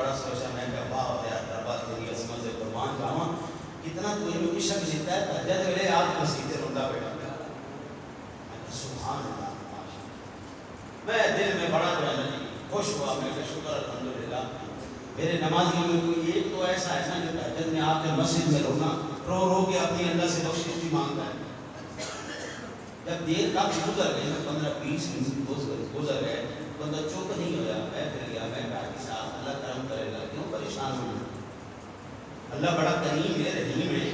بڑا سوچا میں کہ واہ یار ربا تیری عظمت سے قربان جاواں کتنا تو یہ عشق جیتا ہے تہجد ویلے آپ مسجد روندا بیٹھا سبحان اللہ میں دل میں بڑا جو ہے خوش ہوا میں کہ شکر الحمدللہ میرے نمازیوں میں کوئی ایک تو ایسا ہے نا جو تہجد میں آپ کے مسجد میں رونا رو رو کے اپنی اللہ سے بخشش بھی مانگتا ہے جب دیر کافی گزر گئے 15-20 منٹ گزر گئے بندہ چپ نہیں ہوا میں پھر گیا میں کہا کہ صاحب اللہ کرم کرے گا کیوں پریشان ہونا اللہ بڑا کریم ہے رحیم ہے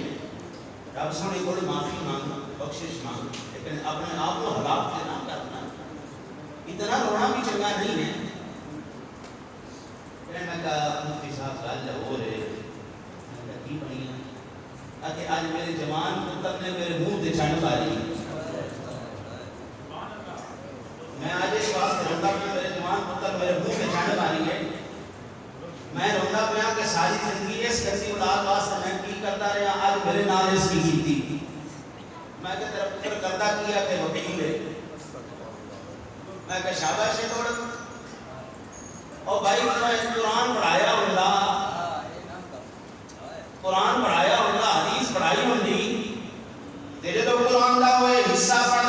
رب سونے کو معافی مانگنا بخشش مانگنا لیکن اپنے آپ کو ہلاک سے نہ کرنا اتنا رونا بھی چنگا نہیں ہے میں کہا مفتی صاحب گل ہو رہے میں کہا کی بنی ہے تاکہ آج میرے جوان پتر نے میرے منہ تے چنڈ ماری میں آج اس واسطے روندا پیا میرے جوان پتر میرے منہ تے چنڈ ماری ہے میں روندا پیا کہ ساری زندگی اس کسی اولاد واسطے میں کی کرتا رہا آج میرے نال اس کی کیتی میں کہ تیرا پتر کرتا کیا کہ وکیل ہے میں کہ شاباش ہے توڑ اور بھائی تمہیں قرآن پڑھایا ہوگا قرآن پڑھایا ہوگا حدیث پڑھائی ہوگی تیرے تو قرآن دا ہوئے حصہ پڑھا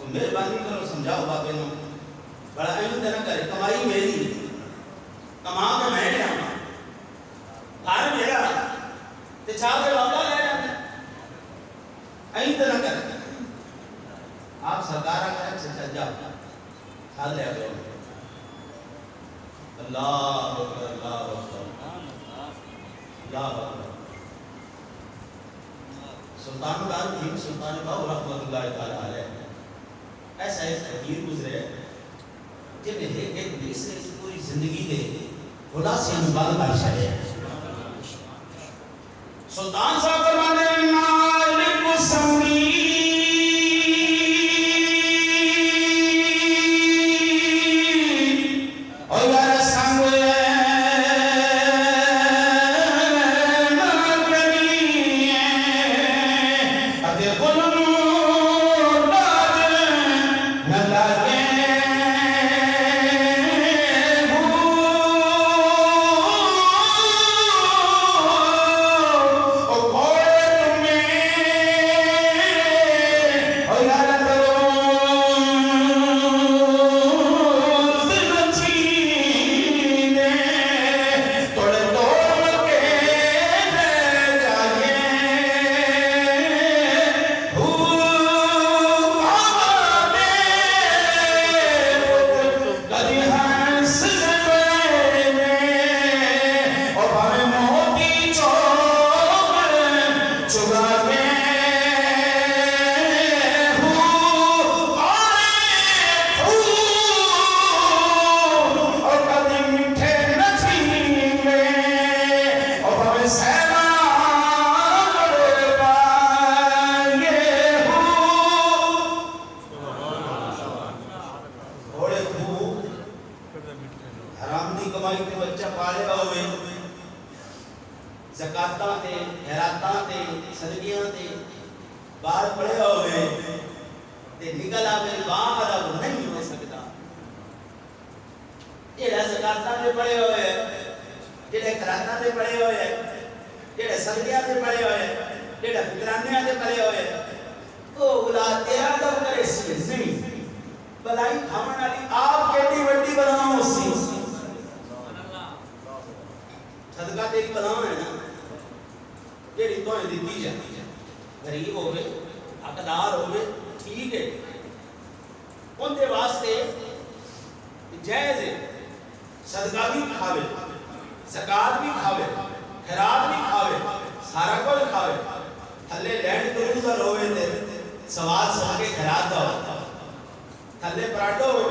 مہربانی کرو سمجھاؤ بابے نو بڑا این نہ کرے کمائی میری کما کے میں اللہ اکبر اللہ اکبر اللہ اکبر۔ سلطان العارفین سلطان باہو رحمۃ اللہ تعالیٰ علیہ ایسا ایک فقیر گزرے جنہیں ایک دوسرے کی پوری زندگی دے خلاصے انبال بادشاہ ہے۔ سلطان صاحب فرمانے مالک سمی زکاتاں تے خیراتاں تے صدقیاں تے بار پڑے ہوئے تے نکل آوے باں دا نہیں ہو سکتا۔ جڑے زکاتاں تے پڑے ہوئے جڑے خیراتاں تے پڑے ہوئے جڑے صدقیاں تے پڑے ہوئے جڑے فطرانیاں تے پڑے ہوئے او اولاد تیرا دا کرے سی نہیں بلائی کھاون والی آپ کیڑی وڈی بناؤ سی صدقہ تیری بناؤ ہے نا جیڑی تو دیتی جاتی ہے غریب ہوئے حقدار ہوئے ٹھیک ہے ان دے واسطے جائز ہے صدقہ بھی کھاوے زکات بھی کھاوے خیرات بھی کھاوے سارا کچھ کھاوے تھلے لینڈ کروزر ہوئے تے سوال سب کے خیرات دا ہوتا تھلے پراٹو ہوئے